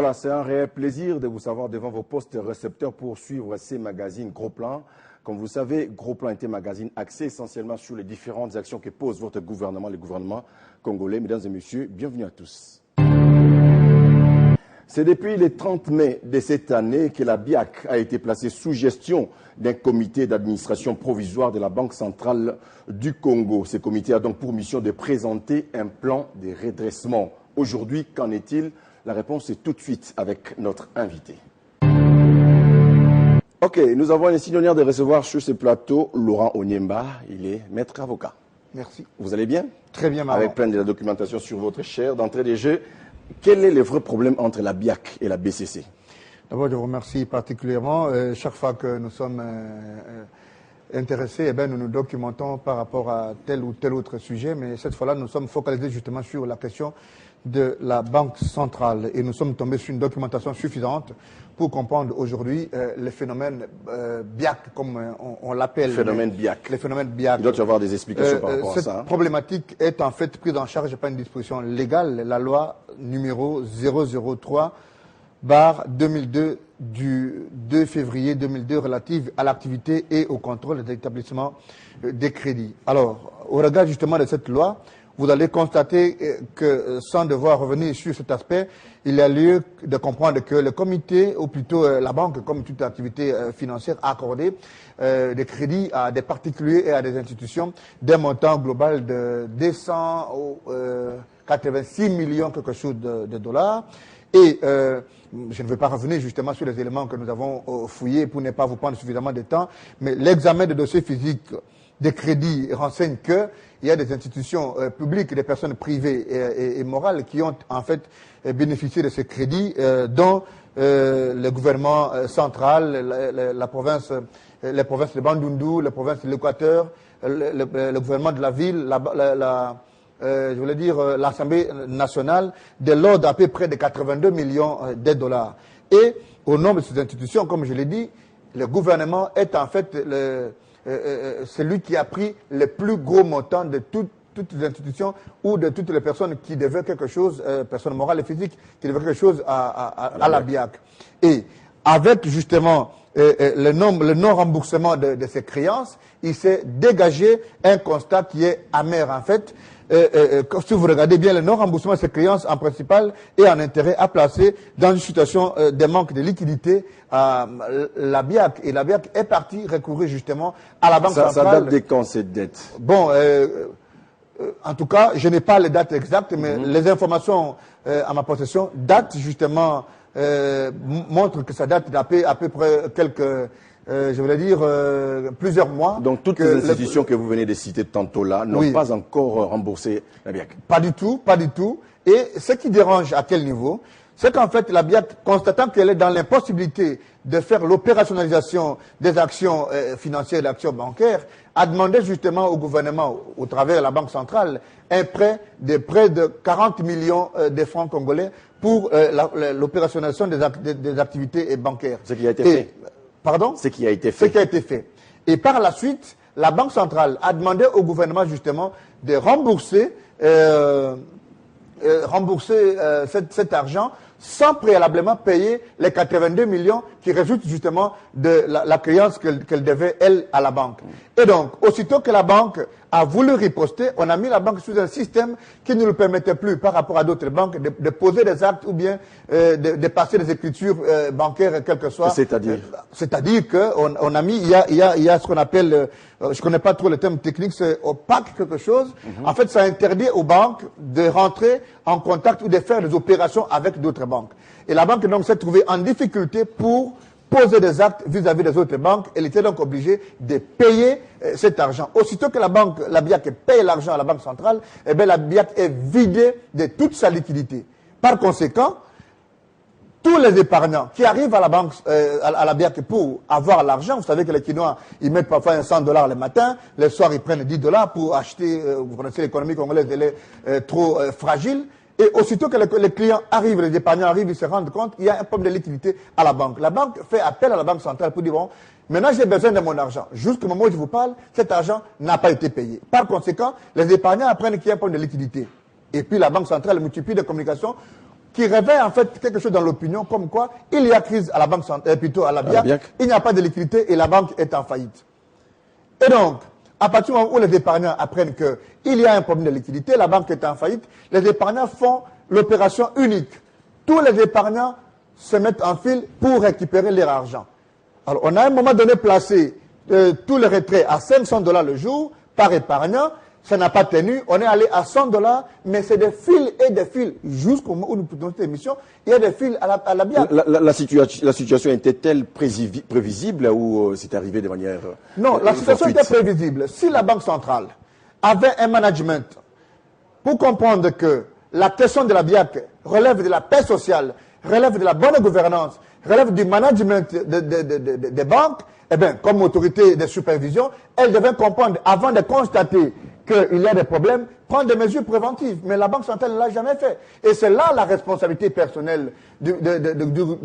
voilà, c'est un réel plaisir de vous savoir devant vos postes récepteurs pour suivre ces magazines Gros Plan. Comme vous savez, Gros Plan est un magazine axé essentiellement sur les différentes actions que pose votre gouvernement, le gouvernement congolais. Mesdames et messieurs, bienvenue à tous. C'est depuis le 30 mai de cette année que la BIAC a été placée sous gestion d'un comité d'administration provisoire de la Banque centrale du Congo. Ce comité a donc pour mission de présenter un plan de redressement. Aujourd'hui, qu'en est-il? La réponse est tout de suite avec notre invité. Ok, nous avons ici l'honneur de recevoir sur ce plateau Laurent Onyemba. Il est maître avocat. Merci. Vous allez bien? Très bien, Marlon. Avec plein de la documentation sur votre chaire. D'entrée des jeux, quel est le vrai problème entre la BIAC et la BCC? D'abord, je vous remercie particulièrement. Chaque fois que nous sommes intéressés, nous nous documentons par rapport à tel ou tel autre sujet. Mais cette fois-là, nous sommes focalisés justement sur la question de la Banque centrale. Et nous sommes tombés sur une documentation suffisante pour comprendre aujourd'hui le phénomène BIAC, comme on l'appelle. Le phénomène BIAC. Le phénomène BIAC. Il doit y avoir des explications par rapport à ça. Cette problématique est en fait prise en charge par une disposition légale, la loi numéro 003/2002 du 2 février 2002 relative à l'activité et au contrôle des établissements des crédits. Alors, au regard justement de cette loi, vous allez constater que, sans devoir revenir sur cet aspect, il y a lieu de comprendre que le comité, ou plutôt la banque, comme toute activité financière, a accordé des crédits à des particuliers et à des institutions d'un montant global de 286 millions quelque chose de dollars. Et je ne vais pas revenir justement sur les éléments que nous avons fouillés pour ne pas vous prendre suffisamment de temps, mais l'examen de dossiers physiques des crédits renseigne qu'il y a des institutions publiques, des personnes privées et morales qui ont en fait bénéficié de ces crédits, dont le gouvernement central, la province, les provinces de Bandundu, les provinces de l'Équateur, le gouvernement de la ville, je voulais dire l'Assemblée nationale, de l'ordre d'à peu près de 82 millions de dollars. Et au nom de ces institutions, comme je l'ai dit, le gouvernement est en fait celui qui a pris le plus gros montant de toutes les institutions ou de toutes les personnes qui devaient quelque chose, personnes morales et physiques, qui devaient quelque chose à la BIAC. Et avec justement le non-remboursement de ces créances, il s'est dégagé un constat qui est amer en fait. Si vous regardez bien, le non-remboursement de ces créances en principal et en intérêt à placer dans une situation de manque de liquidité la BIAC. Et la BIAC est partie recourir justement à la Banque centrale. Ça date de quand cette dette? Bon, en tout cas, je n'ai pas les dates exactes, mais les informations à ma possession datent justement, montrent que ça date d'à peu près quelques... je voulais dire plusieurs mois. Donc toutes les institutions que vous venez de citer tantôt là n'ont pas encore remboursé la BIAC? Pas du tout, pas du tout. Et ce qui dérange à quel niveau, c'est qu'en fait la BIAC, constatant qu'elle est dans l'impossibilité de faire l'opérationnalisation des actions financières et des actions bancaires, a demandé justement au gouvernement, au travers de la Banque centrale, un prêt de près de 40 millions de francs congolais pour l'opérationnalisation des activités bancaires. Ce qui a été fait. Pardon? Ce qui a été fait. Ce qui a été fait. Et par la suite, la Banque centrale a demandé au gouvernement justement de rembourser, cet argent sans préalablement payer les 82 millions qui résultent justement de la créance qu'elle devait, elle, à la banque. Et donc, aussitôt que la banque a voulu riposter, on a mis la banque sous un système qui ne lui permettait plus, par rapport à d'autres banques, de poser des actes ou bien de passer des écritures bancaires, quel que soit. C'est-à-dire C'est-à-dire qu'on a mis, il y a ce qu'on appelle, je connais pas trop le terme technique, c'est opaque quelque chose. En fait, ça interdit aux banques de rentrer en contact ou de faire des opérations avec d'autres banques. Et la banque donc s'est trouvée en difficulté pour poser des actes vis-à-vis des autres banques. Elle était donc obligée de payer cet argent. Aussitôt que la BIAC paye l'argent à la Banque centrale, eh bien la BIAC est vidée de toute sa liquidité. Par conséquent, tous les épargnants qui arrivent à la banque, à la BIAC pour avoir l'argent, vous savez que les Quinois, ils mettent parfois 100 $ le matin, le soir ils prennent 10 $ pour acheter, vous connaissez l'économie congolaise, elle est trop fragile. Et aussitôt que les clients arrivent, les épargnants arrivent, ils se rendent compte qu'il y a un problème de liquidité à la banque. La banque fait appel à la Banque centrale pour dire, bon, maintenant j'ai besoin de mon argent. Jusqu'au moment où je vous parle, cet argent n'a pas été payé. Par conséquent, les épargnants apprennent qu'il y a un problème de liquidité. Et puis la Banque centrale multiplie des communications qui réveille en fait quelque chose dans l'opinion, comme quoi il y a crise à la banque plutôt à la BIAC, il n'y a pas de liquidité et la banque est en faillite. Et donc, à partir du moment où les épargnants apprennent qu'il y a un problème de liquidité, la banque est en faillite, les épargnants font l'opération unique. Tous les épargnants se mettent en file pour récupérer leur argent. Alors, on a à un moment donné placé tous les retraits à $500 le jour par épargnant. Ça n'a pas tenu. On est allé à $100, mais c'est des fils et des fils. Jusqu'au moment où nous faisons cette émission, il y a des fils à la BIAC. La situation était-elle prévisible ou c'est arrivé de manière Non, la situation était prévisible. Si la Banque centrale avait un management pour comprendre que la question de la BIAC relève de la paix sociale, relève de la bonne gouvernance, relève du management des banques, eh bien, comme autorité de supervision, elle devait comprendre, avant de constater qu'il y a des problèmes, prendre des mesures préventives. Mais la Banque centrale ne l'a jamais fait. Et c'est là la responsabilité personnelle du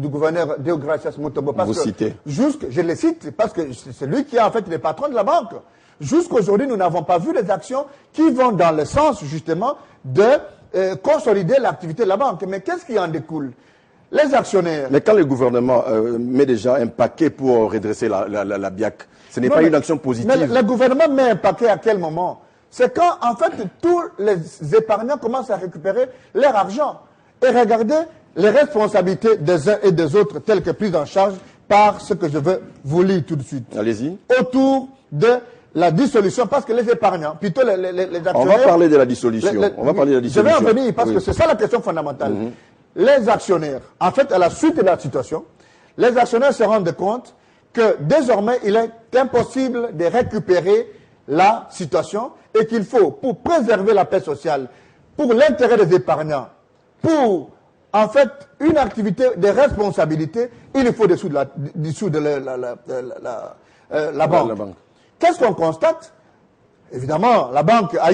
gouverneur Deogracias Mutombo. Vous citez. Je le cite parce que c'est lui qui est en fait le patron de la banque. Jusqu'aujourd'hui, nous n'avons pas vu des actions qui vont dans le sens, justement, de consolider l'activité de la banque. Mais qu'est-ce qui en découle? Les actionnaires. Mais quand le gouvernement met déjà un paquet pour redresser la BIAC, ce n'est pas une action positive. Mais le gouvernement met un paquet à quel moment? C'est quand, en fait, tous les épargnants commencent à récupérer leur argent. Et regardez les responsabilités des uns et des autres, telles que prises en charge par ce que je veux vous lire tout de suite. Allez-y. Autour de la dissolution, parce que les épargnants, plutôt les actionnaires... On va parler de la dissolution. On va parler de la dissolution. Je vais en venir, parce que c'est ça la question fondamentale. Les actionnaires, en fait, à la suite de la situation, les actionnaires se rendent compte que désormais, il est impossible de récupérer la situation et qu'il faut, pour préserver la paix sociale, pour l'intérêt des épargnants, pour, en fait, une activité de responsabilité, il faut dissoudre la banque. Qu'est-ce qu'on constate? Évidemment, la banque a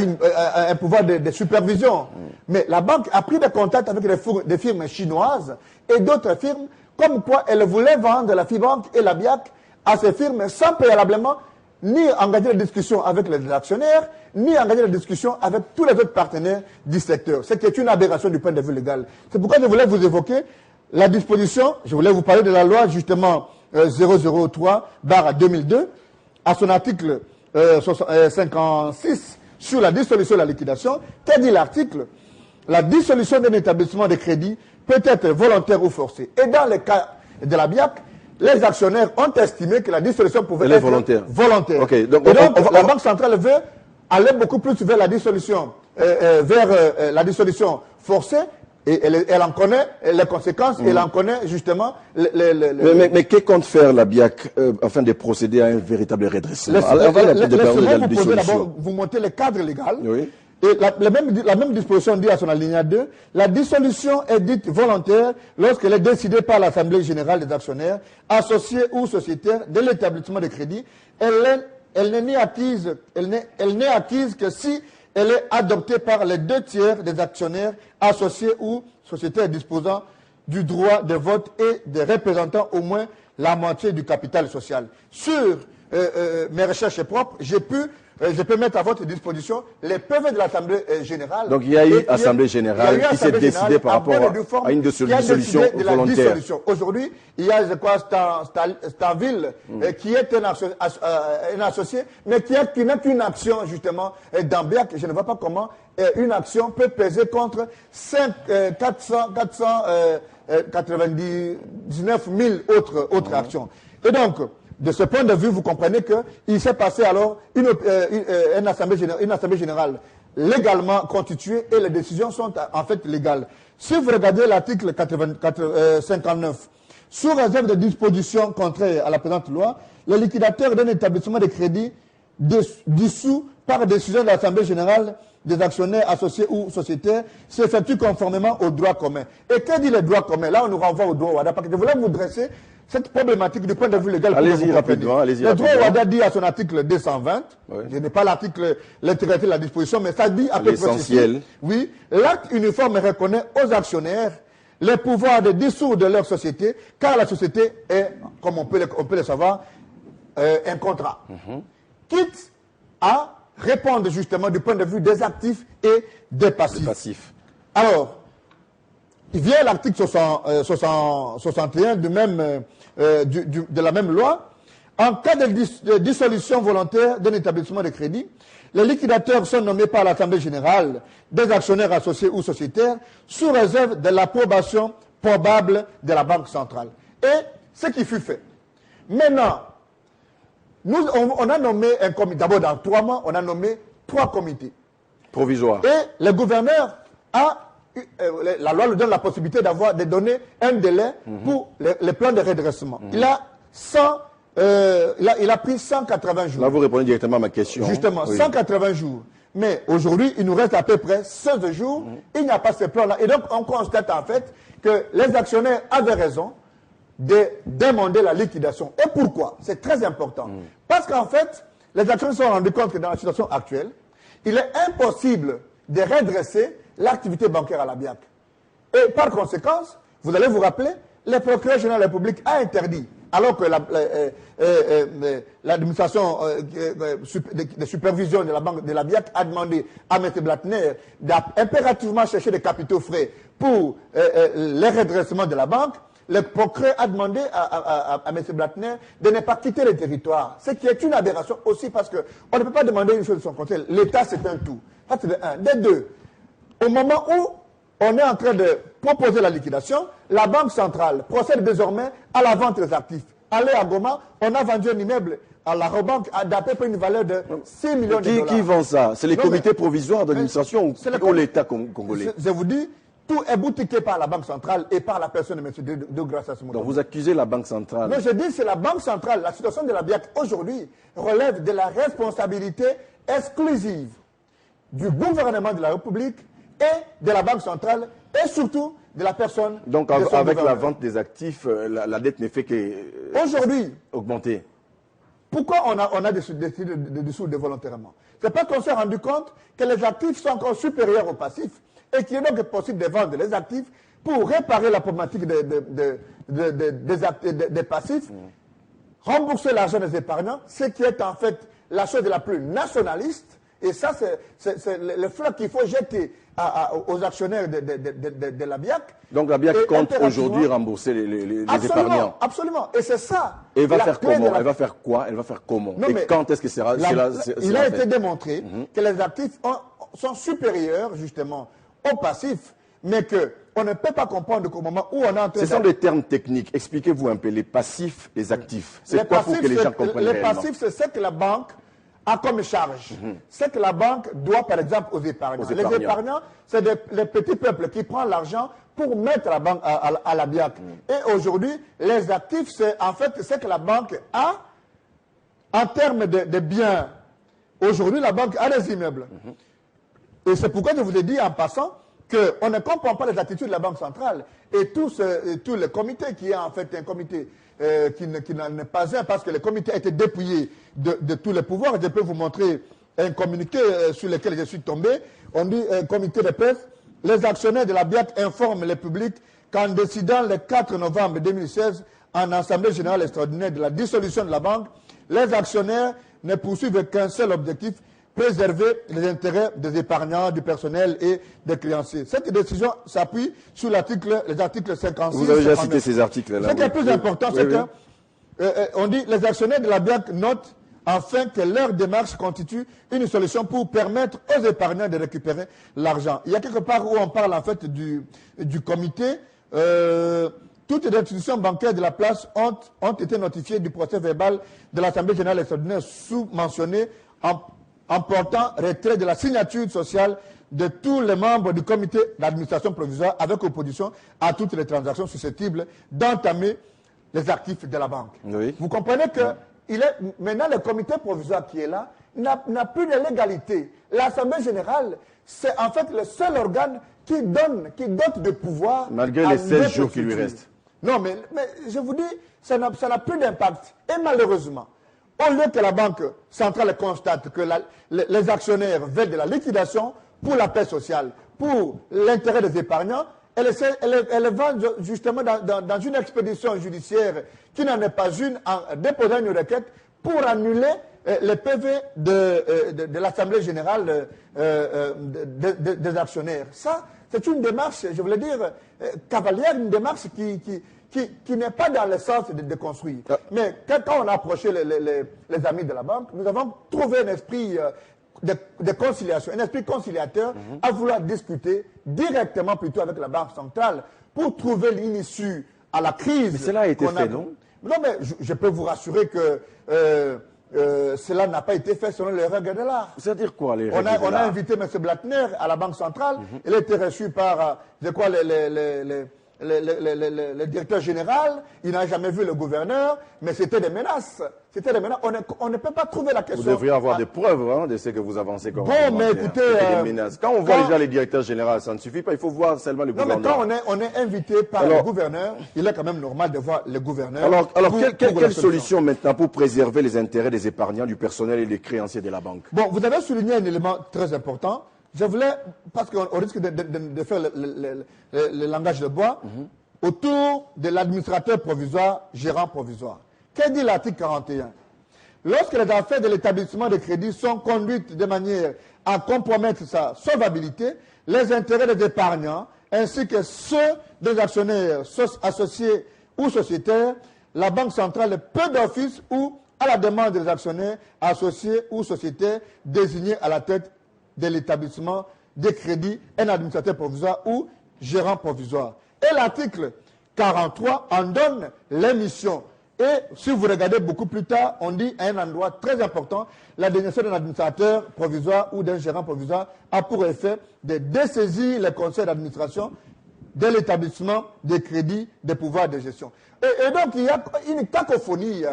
un pouvoir de supervision, mais la banque a pris des contacts avec des firmes chinoises et d'autres firmes, comme quoi elle voulait vendre la FIBank et la BIAC à ces firmes sans préalablement ni engager la discussion avec les actionnaires, ni engager la discussion avec tous les autres partenaires du secteur. Ce qui est une aberration du point de vue légal. C'est pourquoi je voulais vous évoquer la disposition, je voulais vous parler de la loi justement 003/2002, à son article 56 sur la dissolution et la liquidation. Qu'a dit l'article? La dissolution d'un établissement de crédit peut être volontaire ou forcée. Et dans le cas de la BIAC, les actionnaires ont estimé que la dissolution pouvait être volontaire. Okay, donc, et donc, la Banque centrale veut aller beaucoup plus vers la dissolution, forcée, et elle en connaît les conséquences, elle en connaît justement mais que compte faire la BIAC afin de procéder à un véritable redressement? Vous montez le cadre légal. Oui. Et la même disposition dit à son alinéa 2, la dissolution est dite volontaire lorsqu'elle est décidée par l'Assemblée générale des actionnaires, associés ou sociétaires de l'établissement de crédit. Elle n'est acquise que si elle est adoptée par les 2/3 des actionnaires, associés ou sociétaires disposant du droit de vote et des représentants au moins la moitié du capital social. Sur mes recherches propres, je peux mettre à votre disposition les PV de l'Assemblée générale. Donc il y a eu Assemblée générale qui s'est décidée par rapport à une dissolution volontaire. Aujourd'hui, il y a Stanville qui est un associé, mais qui n'a qu'une action justement dans BIAC. Je ne vois pas comment une action peut peser contre 499 000 autres actions. Et donc, de ce point de vue, vous comprenez qu'il s'est passé alors une assemblée générale légalement constituée et les décisions sont en fait légales. Si vous regardez l'article 59, sous réserve de dispositions contraires à la présente loi, le liquidateur d'un établissement de crédit dissous par décision de l'Assemblée générale des actionnaires associés ou sociétaires s'effectue conformément au droit commun. Et que dit le droit commun? Là, on nous renvoie au droit WADA, parce que je voulais vous dresser cette problématique du point de vue légal. Allez-y rapidement. Le droit WADA dit à son article 220, je n'ai pas l'article, l'intégralité de la disposition, mais ça dit à peu près l'essentiel. Oui, l'acte uniforme reconnaît aux actionnaires le pouvoir de dissoudre leur société, car la société est, comme on peut le savoir, un contrat. Quitte à répondre justement du point de vue des actifs et des passifs. Alors, il vient l'article 61 de la même loi. En cas de dissolution volontaire d'un établissement de crédit, les liquidateurs sont nommés par l'Assemblée générale des actionnaires associés ou sociétaires sous réserve de l'approbation probable de la Banque centrale. Et ce qui fut fait. Maintenant, on a nommé un comité. D'abord, dans 3 mois, on a nommé 3 comités. Provisoires. Et le gouverneur la loi lui donne la possibilité de donner un délai pour les plans de redressement. Il a pris 180 jours. Là, vous répondez directement à ma question. Justement, oui. 180 jours. Mais aujourd'hui, il nous reste à peu près 16 jours. Il n'y a pas ce plan-là. Et donc, on constate en fait que les actionnaires avaient raison de demander la liquidation. Et pourquoi? C'est très important. Parce qu'en fait, les actionnaires se sont rendus compte que dans la situation actuelle, il est impossible de redresser l'activité bancaire à la BIAC. Et par conséquent, vous allez vous rappeler, le procureur général de la République a interdit, alors que l'administration de supervision de la BIAC a demandé à M. Blattner d'impérativement chercher des capitaux frais pour les redressements de la banque. Le procureur a demandé à M. Blattner de ne pas quitter le territoire. Ce qui est une aberration aussi parce qu'on ne peut pas demander une chose de son côté. L'État, c'est un tout. Ça, c'est de un. De deux, au moment où on est en train de proposer la liquidation, la Banque centrale procède désormais à la vente des actifs. Allez à Goma, on a vendu un immeuble à la Rebanque d'à peu près une valeur de 6 millions de dollars. Qui vend ça? C'est les comités provisoires d'administration ou l'État congolais? Je vous dis, tout est boutiqué par la Banque centrale et par la personne de M. De Graça Moutoumbé. Donc vous accusez la Banque centrale? Non, je dis c'est la Banque centrale. La situation de la BIAC aujourd'hui relève de la responsabilité exclusive du gouvernement de la République et de la Banque centrale et surtout de la personne. Donc avec la vente des actifs, la dette ne fait aujourd'hui augmenter. Pourquoi on a décidé de dissoudre volontairement? C'est parce qu'on s'est rendu compte que les actifs sont encore supérieurs aux passifs et qu'il est donc possible de vendre les actifs pour réparer la problématique des passifs, rembourser l'argent des épargnants, ce qui est en fait la chose la plus nationaliste. Et ça, c'est le flot qu'il faut jeter aux actionnaires de la BIAC. Donc la BIAC compte aujourd'hui rembourser les épargnants. Absolument. Et c'est ça. Et elle va faire comment? Elle va faire quoi? Elle va faire comment? Non, et quand est-ce que sera il a été démontré que les actifs sont supérieurs justement aux passifs, mais qu'on ne peut pas comprendre qu'au moment où on est en train Ce sont des termes techniques. Expliquez-vous un peu les passifs, les actifs. C'est quoi pour que les gens comprennent réellement? Les passifs, c'est ce que la banque a comme charge. C'est que la banque doit, par exemple, aux épargnants. Les épargnants, c'est les petits peuples qui prennent l'argent pour mettre la banque à la BIAC. Et aujourd'hui, les actifs, c'est en fait ce que la banque a en termes de biens. Aujourd'hui, la banque a des immeubles. Et c'est pourquoi je vous ai dit en passant qu'on ne comprend pas les attitudes de la Banque centrale. Et tout le comité qui est en fait un comité qui n'en est pas un, parce que le comité a été dépouillé de tous les pouvoirs. Je peux vous montrer un communiqué sur lequel je suis tombé. On dit un comité de presse. Les actionnaires de la BIAC informent le public qu'en décidant le 4 novembre 2016 en Assemblée générale extraordinaire de la dissolution de la banque, les actionnaires ne poursuivent qu'un seul objectif, préserver les intérêts des épargnants, du personnel et des créanciers. Cette décision s'appuie sur les articles 56. Vous avez déjà cité ces articles-là. Ce qui est plus important, c'est qu'on dit les actionnaires de la BIAC notent afin que leur démarche constitue une solution pour permettre aux épargnants de récupérer l'argent. Il y a quelque part où on parle en fait du comité. Toutes les institutions bancaires de la place ont été notifiées du procès verbal de l'Assemblée générale extraordinaire sous-mentionné en portant retrait de la signature sociale de tous les membres du comité d'administration provisoire avec opposition à toutes les transactions susceptibles d'entamer les actifs de la banque. Oui. Vous comprenez que maintenant le comité provisoire qui est là n'a plus de légalité. L'Assemblée générale, c'est en fait le seul organe qui dote de pouvoir. Malgré les 16 jours qui lui restent. Non, mais je vous dis, ça n'a plus d'impact. Et malheureusement, au lieu que la Banque centrale constate que les actionnaires veulent de la liquidation pour la paix sociale, pour l'intérêt des épargnants, elle va justement dans une expédition judiciaire qui n'en est pas une, en déposant une requête pour annuler le PV de l'Assemblée générale des actionnaires. Ça, c'est une démarche, je voulais dire, cavalière, une démarche qui n'est pas dans le sens de construire. Mais quand on a approché les amis de la banque, nous avons trouvé un esprit de conciliation, un esprit conciliateur à vouloir discuter directement plutôt avec la Banque centrale pour trouver une issue à la crise. Mais cela a été fait, non? Non, mais je peux vous rassurer que cela n'a pas été fait selon les règles de l'art. C'est-à-dire quoi, les règles de l'art? On a invité M. Blattner à la Banque centrale. Il a été reçu par, le directeur général. Il n'a jamais vu le gouverneur, mais c'était des menaces. C'était des menaces. On ne peut pas trouver la question. Vous devriez avoir des preuves de ce que vous avancez comme mais écoutez, des menaces. Quand on voit déjà les directeurs généraux, ça ne suffit pas. Il faut voir seulement le gouverneur. Non, mais quand on est invité par le gouverneur, il est quand même normal de voir le gouverneur. Alors quelle solution maintenant pour préserver les intérêts des épargnants, du personnel et des créanciers de la banque? Bon, vous avez souligné un élément très important. Je voulais, parce qu'on risque de faire le langage de bois, autour de l'administrateur provisoire, gérant provisoire. Qu'est-ce dit l'article 41? Lorsque les affaires de l'établissement de crédit sont conduites de manière à compromettre sa solvabilité, les intérêts des épargnants, ainsi que ceux des actionnaires associés ou sociétaires, la Banque centrale peut d'office ou à la demande des actionnaires associés ou sociétaires désignés à la tête de l'établissement de crédit, un administrateur provisoire ou gérant provisoire. Et l'article 43 en donne les missions. Et si vous regardez beaucoup plus tard, on dit à un endroit très important, la désignation d'un administrateur provisoire ou d'un gérant provisoire a pour effet de dessaisir les conseils d'administration de l'établissement de crédit des pouvoirs de gestion. Et donc, il y a une cacophonie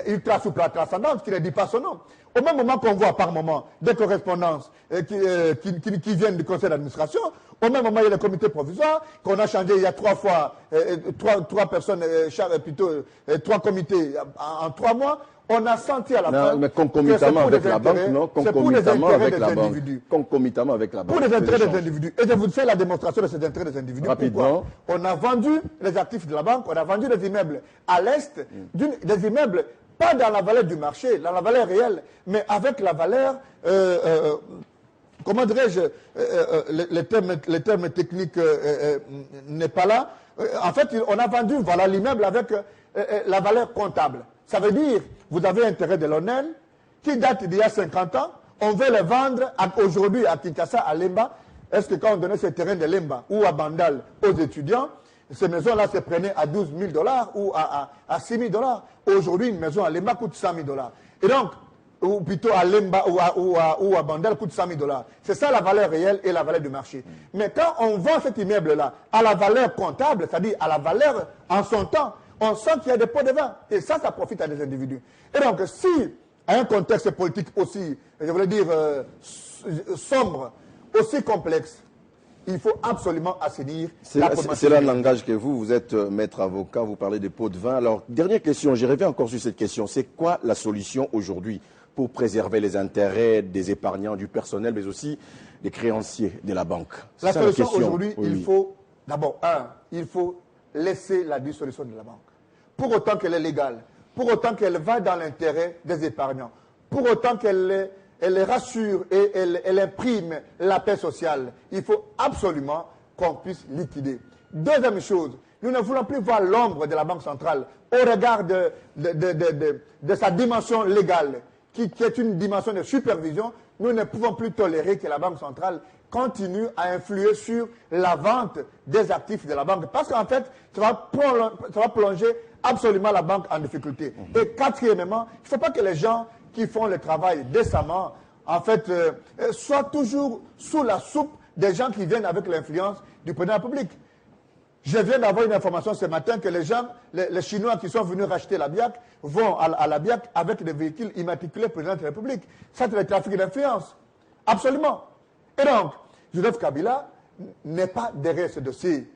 ultra-supra-transcendante qui ne dit pas son nom. Au même moment qu'on voit par moment des correspondances qui viennent du conseil d'administration, au même moment, il y a le comité provisoire qu'on a changé il y a 3 fois, trois personnes, trois comités en 3 mois. On a senti à la fin mais concomitamment avec la banque, non? Concomitamment avec la banque. Concomitamment avec la banque. Pour les intérêts des individus. Et je vous fais la démonstration de ces intérêts des individus. Rapidement. Pourquoi? On a vendu les actifs de la banque, on a vendu des immeubles à l'est, des immeubles pas dans la valeur du marché, dans la valeur réelle, mais avec la valeur, comment dirais-je, les termes techniques n'est pas là. En fait, on a vendu l'immeuble avec la valeur comptable. Ça veut dire, vous avez intérêt de l'ONEL, qui date d'il y a 50 ans, on veut le vendre aujourd'hui à Kinshasa, à Lemba. Est-ce que quand on donnait ces terrains de Lemba ou à Bandal aux étudiants, ces maisons-là se prenaient à $12 000 ou à $6 000. Aujourd'hui, une maison à Lemba coûte $100 000. Et donc, ou plutôt à Lemba ou à Bandal coûte $100 000. C'est ça la valeur réelle et la valeur du marché. Mais quand on vend cet immeuble-là à la valeur comptable, c'est-à-dire à la valeur en son temps, on sent qu'il y a des pots de vin. Et ça profite à des individus. Et donc, si, à un contexte politique aussi, je voulais dire, sombre, aussi complexe, il faut absolument assainir la commission. C'est là le langage que vous êtes maître avocat, vous parlez des pots de vin. Alors, dernière question, j'y reviens encore sur cette question. C'est quoi la solution aujourd'hui pour préserver les intérêts des épargnants, du personnel, mais aussi des créanciers de la banque? La solution aujourd'hui, il faut, d'abord, il faut laisser la dissolution de la banque. Pour autant qu'elle est légale, pour autant qu'elle va dans l'intérêt des épargnants, pour autant qu'elle les rassure et elle imprime la paix sociale, il faut absolument qu'on puisse liquider. Deuxième chose, nous ne voulons plus voir l'ombre de la Banque centrale au regard de sa dimension légale, qui est une dimension de supervision. Nous ne pouvons plus tolérer que la Banque centrale continue à influer sur la vente des actifs de la banque. Parce qu'en fait, ça va plonger absolument la banque en difficulté. Et quatrièmement, il ne faut pas que les gens qui font le travail décemment, en fait, soient toujours sous la soupe des gens qui viennent avec l'influence du président de la République. Je viens d'avoir une information ce matin que les gens, les Chinois qui sont venus racheter la BIAC, vont à la BIAC avec des véhicules immatriculés président de la République. Ça, c'est le trafic d'influence. Absolument. Et donc, Joseph Kabila n'est pas derrière ce dossier.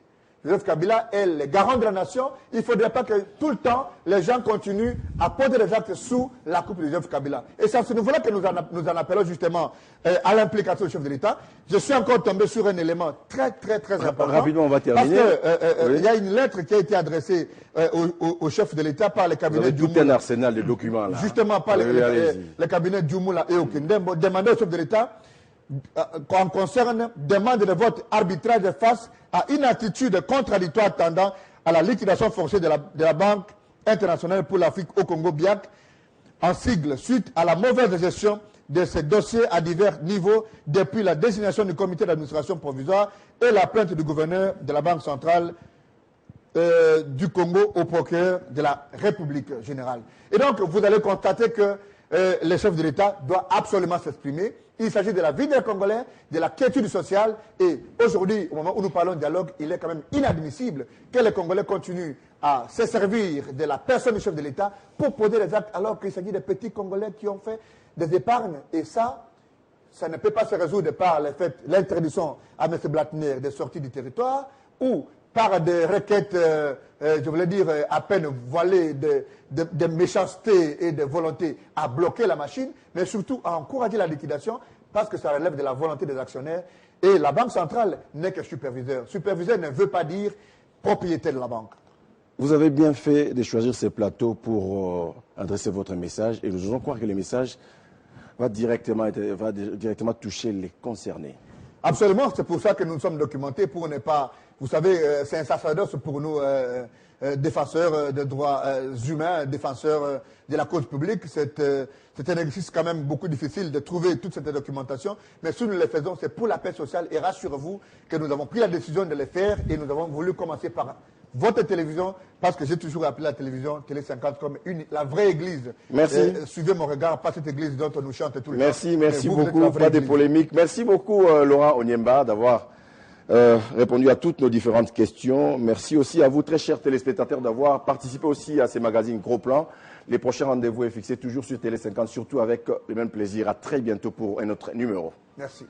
Joseph Kabila est le garant de la nation. Il ne faudrait pas que tout le temps, les gens continuent à poser des actes sous la coupe de Joseph Kabila. Et c'est à ce niveau-là que nous en appelons justement à l'implication du chef de l'État. Je suis encore tombé sur un élément très, très, très important. Rapidement, on va terminer. Parce qu'il y a une lettre qui a été adressée au chef de l'État par le cabinet Djoumou. Tout un arsenal de documents là. Justement par le cabinet Djoumou et Okindembo, demandant au chef de l'État en concerne demande de vote arbitraire face à une attitude contradictoire tendant à la liquidation forcée de la Banque internationale pour l'Afrique au Congo, BIAC, en sigle, suite à la mauvaise gestion de ces dossiers à divers niveaux depuis la désignation du comité d'administration provisoire et la plainte du gouverneur de la Banque centrale du Congo au procureur de la République générale. Et donc, vous allez constater que le chef de l'État doit absolument s'exprimer. Il s'agit de la vie des Congolais, de la quiétude sociale. Et aujourd'hui, au moment où nous parlons de dialogue, il est quand même inadmissible que les Congolais continuent à se servir de la personne du chef de l'État pour poser des actes alors qu'il s'agit de petits Congolais qui ont fait des épargnes. Et ça ne peut pas se résoudre par l'interdiction à M. Blattner de sortir du territoire ou par des requêtes, je voulais dire, à peine voilées de méchanceté et de volonté à bloquer la machine, mais surtout à encourager la liquidation parce que ça relève de la volonté des actionnaires. Et la Banque centrale n'est que superviseur. Superviseur ne veut pas dire propriétaire de la banque. Vous avez bien fait de choisir ces plateaux pour adresser votre message et nous osons croire que le message va directement toucher les concernés. Absolument, c'est pour ça que nous sommes documentés pour ne pas... Vous savez, c'est un sacerdoce pour nous, défenseurs des droits humains, défenseurs de la cause publique. C'est un exercice quand même beaucoup difficile de trouver toute cette documentation. Mais si nous le faisons, c'est pour la paix sociale. Et rassurez-vous que nous avons pris la décision de le faire et nous avons voulu commencer par votre télévision, parce que j'ai toujours appelé la télévision Télé 50 comme la vraie église. Merci. Suivez mon regard, pas cette église dont on nous chante tout le temps. Merci beaucoup, pas de polémiques. Merci beaucoup Laurent Onyemba d'avoir répondu à toutes nos différentes questions. Merci aussi à vous, très chers téléspectateurs, d'avoir participé aussi à ces magazines Gros Plan. Les prochains rendez-vous est fixé toujours sur Télé 50, surtout avec le même plaisir. À très bientôt pour un autre numéro. Merci.